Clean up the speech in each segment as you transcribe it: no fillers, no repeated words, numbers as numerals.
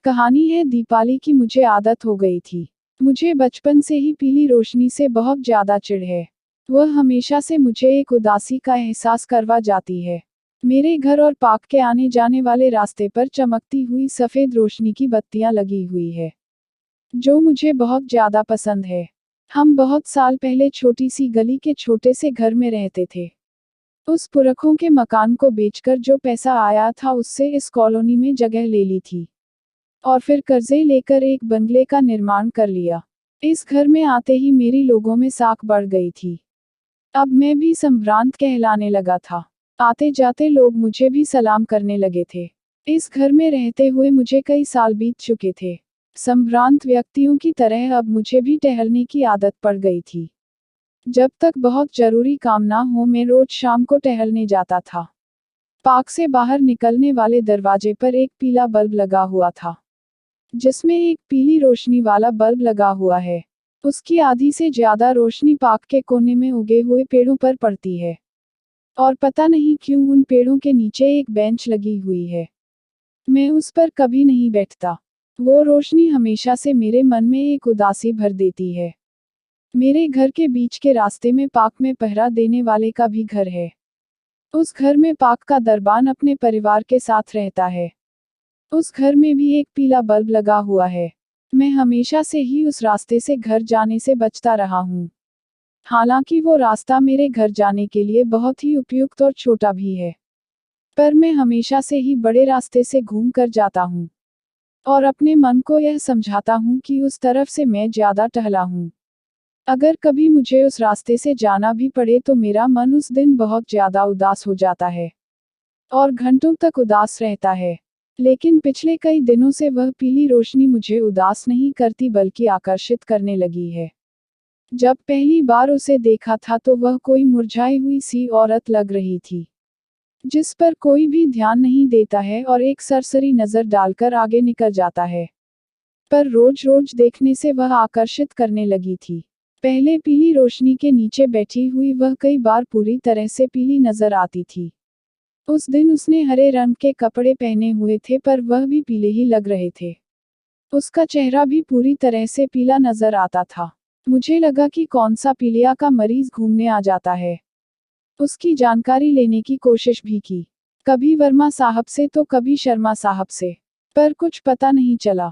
कहानी है दीपाली की। मुझे आदत हो गई थी। मुझे बचपन से ही पीली रोशनी से बहुत ज्यादा चिढ़ है। वह हमेशा से मुझे एक उदासी का एहसास करवा जाती है। मेरे घर और पार्क के आने जाने वाले रास्ते पर चमकती हुई सफेद रोशनी की बत्तियां लगी हुई है, जो मुझे बहुत ज्यादा पसंद है। हम बहुत साल पहले छोटी सी गली के छोटे से घर में रहते थे। उस पुरखों के मकान को बेचकर जो पैसा आया था उससे इस कॉलोनी में जगह ले ली थी और फिर कर्जे लेकर एक बंगले का निर्माण कर लिया। इस घर में आते ही मेरी लोगों में साख बढ़ गई थी। अब मैं भी संभ्रांत कहलाने लगा था। आते जाते लोग मुझे भी सलाम करने लगे थे। इस घर में रहते हुए मुझे कई साल बीत चुके थे। संभ्रांत व्यक्तियों की तरह अब मुझे भी टहलने की आदत पड़ गई थी। जब तक बहुत जरूरी काम ना हो मैं रोज शाम को टहलने जाता था। पार्क से बाहर निकलने वाले दरवाजे पर एक पीला बल्ब लगा हुआ था, जिसमें एक पीली रोशनी वाला बल्ब लगा हुआ है। उसकी आधी से ज्यादा रोशनी पार्क के कोने में उगे हुए पेड़ों पर पड़ती है, और पता नहीं क्यों उन पेड़ों के नीचे एक बेंच लगी हुई है। मैं उस पर कभी नहीं बैठता। वो रोशनी हमेशा से मेरे मन में एक उदासी भर देती है। मेरे घर के बीच के रास्ते में पार्क में पहरा देने वाले का भी घर है। उस घर में पार्क का दरबान अपने परिवार के साथ रहता है। उस घर में भी एक पीला बल्ब लगा हुआ है। मैं हमेशा से ही उस रास्ते से घर जाने से बचता रहा हूँ। हालांकि वो रास्ता मेरे घर जाने के लिए बहुत ही उपयुक्त और छोटा भी है, पर मैं हमेशा से ही बड़े रास्ते से घूम कर जाता हूँ और अपने मन को यह समझाता हूँ कि उस तरफ से मैं ज्यादा टहला हूँ। अगर कभी मुझे उस रास्ते से जाना भी पड़े तो मेरा मन उस दिन बहुत ज्यादा उदास हो जाता है और घंटों तक उदास रहता है। लेकिन पिछले कई दिनों से वह पीली रोशनी मुझे उदास नहीं करती बल्कि आकर्षित करने लगी है। जब पहली बार उसे देखा था तो वह कोई मुरझाई हुई सी औरत लग रही थी, जिस पर कोई भी ध्यान नहीं देता है और एक सरसरी नजर डालकर आगे निकल जाता है। पर रोज रोज देखने से वह आकर्षित करने लगी थी। पहले पीली रोशनी के नीचे बैठी हुई वह कई बार पूरी तरह से पीली नजर आती थी। उस दिन उसने हरे रंग के कपड़े पहने हुए थे पर वह भी पीले ही लग रहे थे। उसका चेहरा भी पूरी तरह से पीला नजर आता था। मुझे लगा कि कौन सा पीलिया का मरीज घूमने आ जाता है। उसकी जानकारी लेने की कोशिश भी की, कभी वर्मा साहब से तो कभी शर्मा साहब से, पर कुछ पता नहीं चला।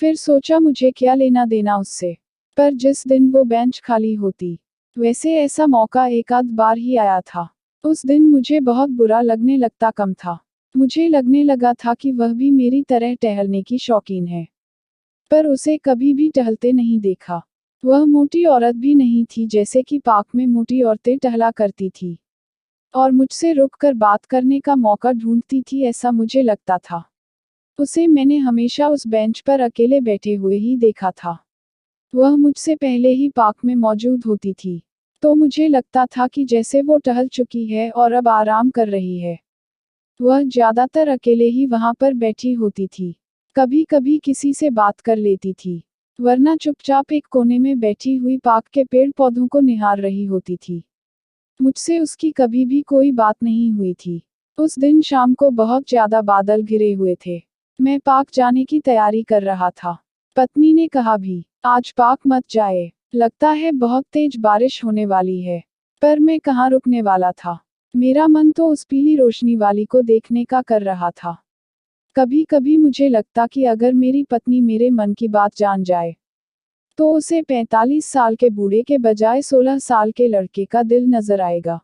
फिर सोचा मुझे क्या लेना देना उससे। पर जिस दिन वो बेंच खाली होती, वैसे ऐसा मौका एक आध बार ही आया था। उस दिन मुझे बहुत बुरा लगने लगता कम था। मुझे लगने लगा था कि वह भी मेरी तरह टहलने की शौकीन है, पर उसे कभी भी टहलते नहीं देखा। वह मोटी औरत भी नहीं थी जैसे कि पार्क में मोटी औरतें टहला करती थी, और मुझसे रुककर बात करने का मौका ढूंढती थी ऐसा मुझे लगता था। उसे मैंने हमेशा उस बेंच पर अकेले बैठे हुए ही देखा था। वह मुझसे पहले ही पार्क में मौजूद होती थी, तो मुझे लगता था कि जैसे वो टहल चुकी है और अब आराम कर रही है। वह ज्यादातर अकेले ही वहां पर बैठी होती थी। कभी कभी किसी से बात कर लेती थी, वरना चुपचाप एक कोने में बैठी हुई पार्क के पेड़ पौधों को निहार रही होती थी। मुझसे उसकी कभी भी कोई बात नहीं हुई थी। उस दिन शाम को बहुत ज्यादा बादल घिरे हुए थे। मैं पार्क जाने की तैयारी कर रहा था। पत्नी ने कहा भी, आज पार्क मत जाए, लगता है बहुत तेज बारिश होने वाली है। पर मैं कहाँ रुकने वाला था। मेरा मन तो उस पीली रोशनी वाली को देखने का कर रहा था। कभी कभी मुझे लगता कि अगर मेरी पत्नी मेरे मन की बात जान जाए, तो उसे 45 साल के बूढ़े के बजाय 16 साल के लड़के का दिल नजर आएगा,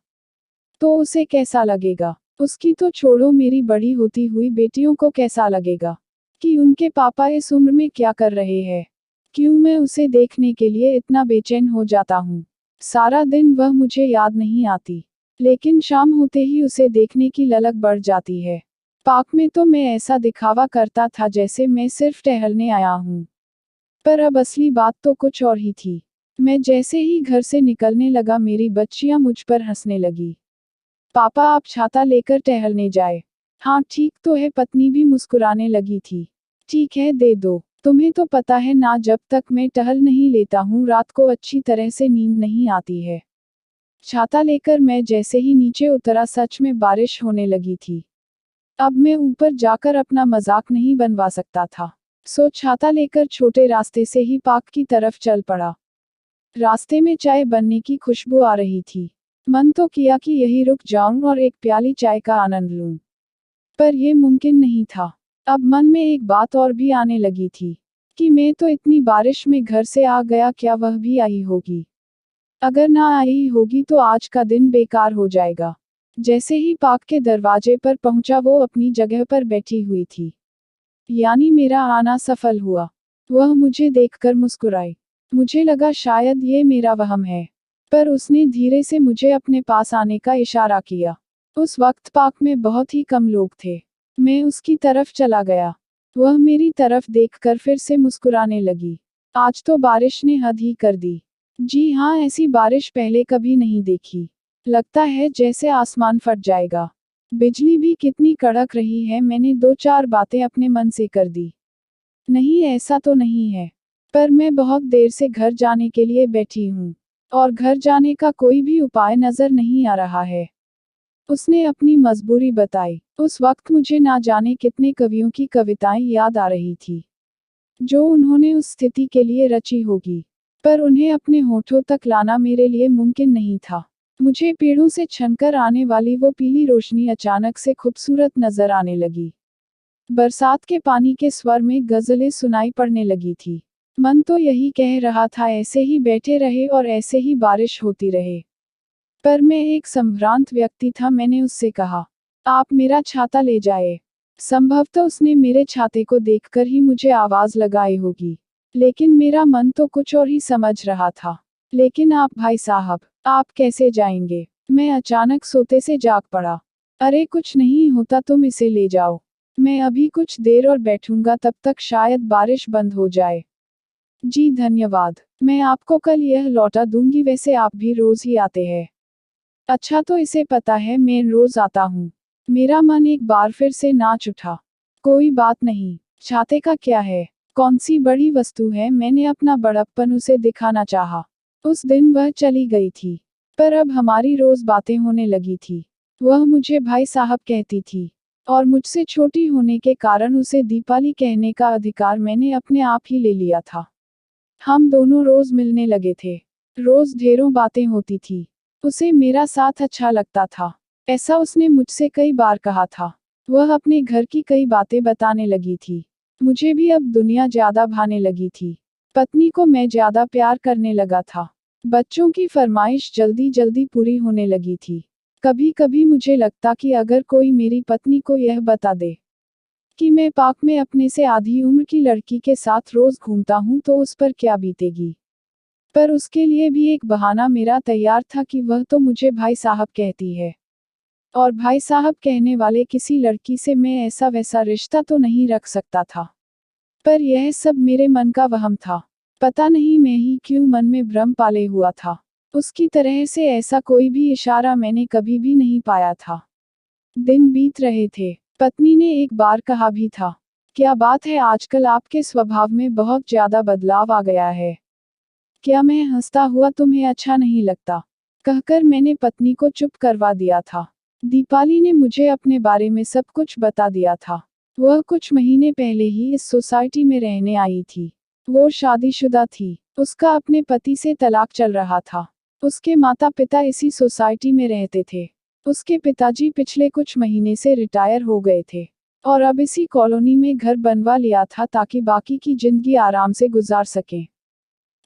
तो उसे कैसा लगेगा। उसकी तो छोड़ो, मेरी बड़ी होती हुई बेटियों को कैसा लगेगा कि उनके पापा इस उम्र में क्या कर रहे हैं। क्यों मैं उसे देखने के लिए इतना बेचैन हो जाता हूँ। सारा दिन वह मुझे याद नहीं आती, लेकिन शाम होते ही उसे देखने की ललक बढ़ जाती है। पार्क में तो मैं ऐसा दिखावा करता था जैसे मैं सिर्फ टहलने आया हूँ, पर अब असली बात तो कुछ और ही थी। मैं जैसे ही घर से निकलने लगा मेरी बच्चियां मुझ पर हंसने लगी। पापा आप छाता लेकर टहलने जाए। हाँ ठीक तो है, पत्नी भी मुस्कुराने लगी थी। ठीक है दे दो, तुम्हें तो पता है ना जब तक मैं टहल नहीं लेता हूँ रात को अच्छी तरह से नींद नहीं आती है। छाता लेकर मैं जैसे ही नीचे उतरा सच में बारिश होने लगी थी। अब मैं ऊपर जाकर अपना मजाक नहीं बनवा सकता था। सो छाता लेकर छोटे रास्ते से ही पार्क की तरफ चल पड़ा। रास्ते में चाय बनने की खुशबू आ रही थी। मन तो किया कि यही रुक जाऊं और एक प्याली चाय का आनंद लूं, पर यह मुमकिन नहीं था। अब मन में एक बात और भी आने लगी थी कि मैं तो इतनी बारिश में घर से आ गया, क्या वह भी आई होगी? अगर ना आई होगी तो आज का दिन बेकार हो जाएगा। जैसे ही पार्क के दरवाजे पर पहुंचा वो अपनी जगह पर बैठी हुई थी। यानी मेरा आना सफल हुआ। वह मुझे देखकर मुस्कुराई। मुझे लगा शायद ये मेरा वहम है, पर उसने धीरे से मुझे अपने पास आने का इशारा किया। उस वक्त पार्क में बहुत ही कम लोग थे। मैं उसकी तरफ चला गया। वह मेरी तरफ देखकर फिर से मुस्कुराने लगी। आज तो बारिश ने हद ही कर दी। जी हाँ, ऐसी बारिश पहले कभी नहीं देखी। लगता है जैसे आसमान फट जाएगा। बिजली भी कितनी कड़क रही है। मैंने दो चार बातें अपने मन से कर दी। नहीं, ऐसा तो नहीं है, पर मैं बहुत देर से घर जाने के लिए बैठी हूँ, और घर जाने का कोई भी उपाय नजर नहीं आ रहा है। उसने अपनी मजबूरी बताई। उस वक्त मुझे ना जाने कितने कवियों की कविताएं याद आ रही थी, जो उन्होंने उस स्थिति के लिए रची होगी, पर उन्हें अपने होठों तक लाना मेरे लिए मुमकिन नहीं था। मुझे पेड़ों से छनकर आने वाली वो पीली रोशनी अचानक से खूबसूरत नजर आने लगी। बरसात के पानी के स्वर में गजलें सुनाई पड़ने लगी थी। मन तो यही कह रहा था ऐसे ही बैठे रहे और ऐसे ही बारिश होती रहे। पर मैं एक संभ्रांत व्यक्ति था। मैंने उससे कहा, आप मेरा छाता ले जाए। संभवतः उसने मेरे छाते को देखकर ही मुझे आवाज लगाई होगी, लेकिन मेरा मन तो कुछ और ही समझ रहा था। लेकिन आप भाई साहब, आप कैसे जाएंगे? मैं अचानक सोते से जाग पड़ा। अरे कुछ नहीं होता, तुम इसे ले जाओ। मैं अभी कुछ देर और बैठूंगा, तब तक शायद बारिश बंद हो जाए। जी धन्यवाद, मैं आपको कल यह लौटा दूंगी। वैसे आप भी रोज ही आते हैं। अच्छा, तो इसे पता है मैं रोज आता हूँ। मेरा मन एक बार फिर से नाच उठा। कोई बात नहीं, छाते का क्या है, कौन सी बड़ी वस्तु है। मैंने अपना बड़प्पन उसे दिखाना चाहा। उस दिन वह चली गई थी, पर अब हमारी रोज बातें होने लगी थी। वह मुझे भाई साहब कहती थी, और मुझसे छोटी होने के कारण उसे दीपाली कहने का अधिकार मैंने अपने आप ही ले लिया था। हम दोनों रोज मिलने लगे थे। रोज ढेरों बातें होती थी। उसे मेरा साथ अच्छा लगता था, ऐसा उसने मुझसे कई बार कहा था। वह अपने घर की कई बातें बताने लगी थी। मुझे भी अब दुनिया ज्यादा भाने लगी थी। पत्नी को मैं ज्यादा प्यार करने लगा था। बच्चों की फरमाइश जल्दी जल्दी पूरी होने लगी थी। कभी कभी मुझे लगता कि अगर कोई मेरी पत्नी को यह बता दे कि मैं पार्क में अपने से आधी उम्र की लड़की के साथ रोज घूमता हूं, तो उस पर क्या बीतेगी। पर उसके लिए भी एक बहाना मेरा तैयार था कि वह तो मुझे भाई साहब कहती है, और भाई साहब कहने वाले किसी लड़की से मैं ऐसा वैसा रिश्ता तो नहीं रख सकता था। पर यह सब मेरे मन का वहम था। पता नहीं मैं ही क्यों मन में भ्रम पाले हुआ था। उसकी तरह से ऐसा कोई भी इशारा मैंने कभी भी नहीं पाया था। दिन बीत रहे थे। पत्नी ने एक बार कहा भी था, क्या बात है, आजकल आपके स्वभाव में बहुत ज्यादा बदलाव आ गया है। क्या मैं हंसता हुआ तुम्हें अच्छा नहीं लगता? कहकर मैंने पत्नी को चुप करवा दिया था। दीपाली ने मुझे अपने बारे में सब कुछ बता दिया था। वह कुछ महीने पहले ही इस सोसाइटी में रहने आई थी। वो शादीशुदा थी। उसका अपने पति से तलाक चल रहा था। उसके माता पिता इसी सोसाइटी में रहते थे। उसके पिताजी पिछले कुछ महीने से रिटायर हो गए थे, और अब इसी कॉलोनी में घर बनवा लिया था ताकि बाकी की जिंदगी आराम से गुजार सकें।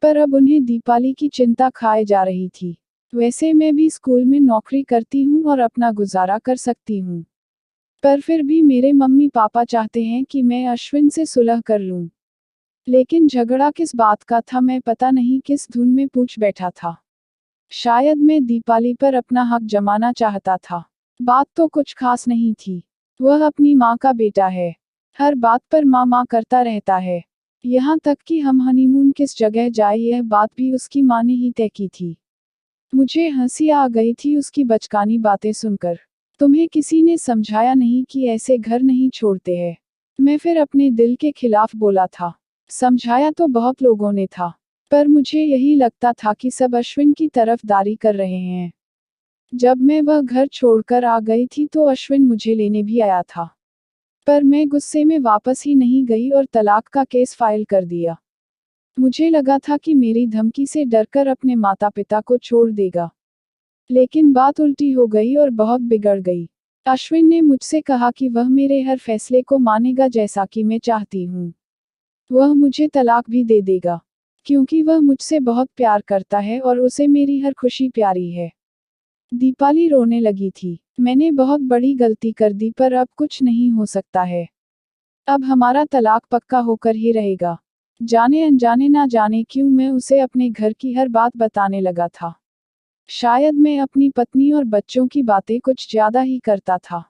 पर अब उन्हें दीपाली की चिंता खाए जा रही थी। वैसे मैं भी स्कूल में नौकरी करती हूँ और अपना गुजारा कर सकती हूँ, पर फिर भी मेरे मम्मी पापा चाहते हैं कि मैं अश्विन से सुलह कर लूँ। लेकिन झगड़ा किस बात का था, मैं पता नहीं किस धुन में पूछ बैठा था। शायद मैं दीपाली पर अपना हक जमाना चाहता था। बात तो कुछ खास नहीं थी। वह अपनी माँ का बेटा है। हर बात पर माँ माँ करता रहता है। यहाँ तक कि हम हनीमून किस जगह जाए यह बात भी उसकी माँ ने ही तय की थी। मुझे हंसी आ गई थी उसकी बचकानी बातें सुनकर। तुम्हें किसी ने समझाया नहीं कि ऐसे घर नहीं छोड़ते हैं? मैं फिर अपने दिल के खिलाफ बोला था। समझाया तो बहुत लोगों ने था, पर मुझे यही लगता था कि सब अश्विन की तरफदारी कर रहे हैं। जब मैं वह घर छोड़कर आ गई थी तो अश्विन मुझे लेने भी आया था। पर मैं गुस्से में वापस ही नहीं गई और तलाक का केस फाइल कर दिया। मुझे लगा था कि मेरी धमकी से डरकर अपने माता पिता को छोड़ देगा, लेकिन बात उल्टी हो गई और बहुत बिगड़ गई। अश्विन ने मुझसे कहा कि वह मेरे हर फैसले को मानेगा जैसा कि मैं चाहती हूँ। वह मुझे तलाक भी दे देगा, क्योंकि वह मुझसे बहुत प्यार करता है और उसे मेरी हर खुशी प्यारी है। दीपाली रोने लगी थी। मैंने बहुत बड़ी गलती कर दी, पर अब कुछ नहीं हो सकता है। अब हमारा तलाक पक्का होकर ही रहेगा। जाने अनजाने ना जाने क्यों मैं उसे अपने घर की हर बात बताने लगा था। शायद मैं अपनी पत्नी और बच्चों की बातें कुछ ज्यादा ही करता था।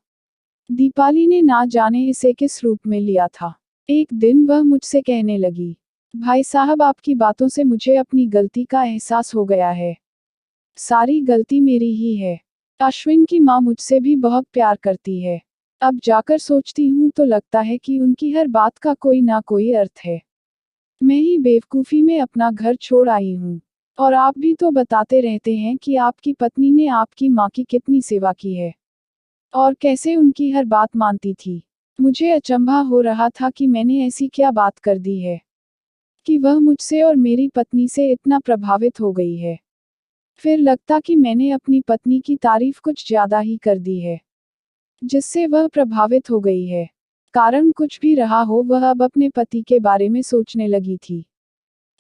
दीपाली ने ना जाने इसे किस रूप में लिया था। एक दिन वह मुझसे कहने लगी, भाई साहब, आपकी बातों से मुझे अपनी गलती का एहसास हो गया है। सारी गलती मेरी ही है। अश्विन की माँ मुझसे भी बहुत प्यार करती है। अब जाकर सोचती हूँ तो लगता है कि उनकी हर बात का कोई ना कोई अर्थ है। मैं ही बेवकूफ़ी में अपना घर छोड़ आई हूँ। और आप भी तो बताते रहते हैं कि आपकी पत्नी ने आपकी माँ की कितनी सेवा की है और कैसे उनकी हर बात मानती थी। मुझे अचंभा हो रहा था कि मैंने ऐसी क्या बात कर दी है कि वह मुझसे और मेरी पत्नी से इतना प्रभावित हो गई है। फिर लगता कि मैंने अपनी पत्नी की तारीफ कुछ ज्यादा ही कर दी है, जिससे वह प्रभावित हो गई है। कारण कुछ भी रहा हो, वह अब अपने पति के बारे में सोचने लगी थी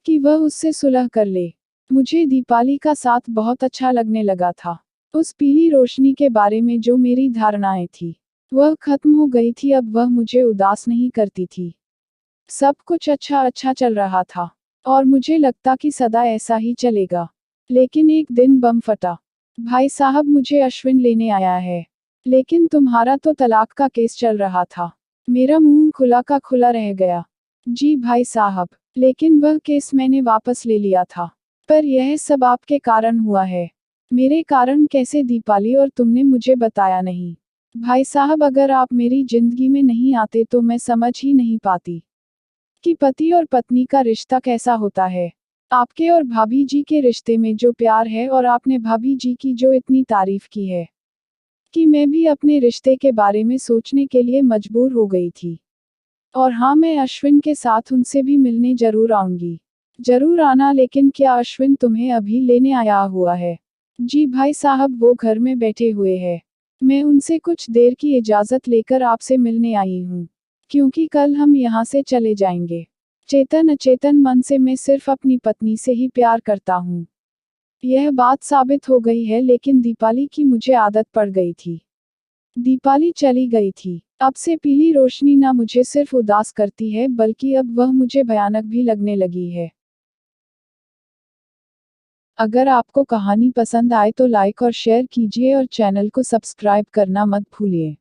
कि वह उससे सुलह कर ले। मुझे दीपाली का साथ बहुत अच्छा लगने लगा था। उस पीली रोशनी के बारे में जो मेरी धारणाएं थी, वह खत्म हो गई थी। अब वह मुझे उदास नहीं करती थी। सब कुछ अच्छा अच्छा चल रहा था और मुझे लगता कि सदा ऐसा ही चलेगा। लेकिन एक दिन बम फटा। भाई साहब, मुझे अश्विन लेने आया है। लेकिन तुम्हारा तो तलाक का केस चल रहा था। मेरा मुंह खुला का खुला रह गया। जी भाई साहब, लेकिन वह केस मैंने वापस ले लिया था। पर यह सब आपके कारण हुआ है। मेरे कारण कैसे दीपाली, और तुमने मुझे बताया नहीं। भाई साहब, अगर आप मेरी जिंदगी में नहीं आते तो मैं समझ ही नहीं पाती कि पति और पत्नी का रिश्ता कैसा होता है। आपके और भाभी जी के रिश्ते में जो प्यार है, और आपने भाभी जी की जो इतनी तारीफ की है, कि मैं भी अपने रिश्ते के बारे में सोचने के लिए मजबूर हो गई थी। और हाँ, मैं अश्विन के साथ उनसे भी मिलने जरूर आऊंगी। जरूर आना। लेकिन क्या अश्विन तुम्हें अभी लेने आया हुआ है? जी भाई साहब, वो घर में बैठे हुए हैं। मैं उनसे कुछ देर की इजाजत लेकर आपसे मिलने आई हूँ, क्योंकि कल हम यहाँ से चले जाएंगे। चेतन अचेतन मन से मैं सिर्फ अपनी पत्नी से ही प्यार करता हूँ। यह बात साबित हो गई है। लेकिन दीपाली की मुझे आदत पड़ गई थी। दीपाली चली गई थी। अब से पीली रोशनी ना मुझे सिर्फ उदास करती है, बल्कि अब वह मुझे भयानक भी लगने लगी है। अगर आपको कहानी पसंद आए तो लाइक और शेयर कीजिए और चैनल को सब्सक्राइब करना मत भूलिए।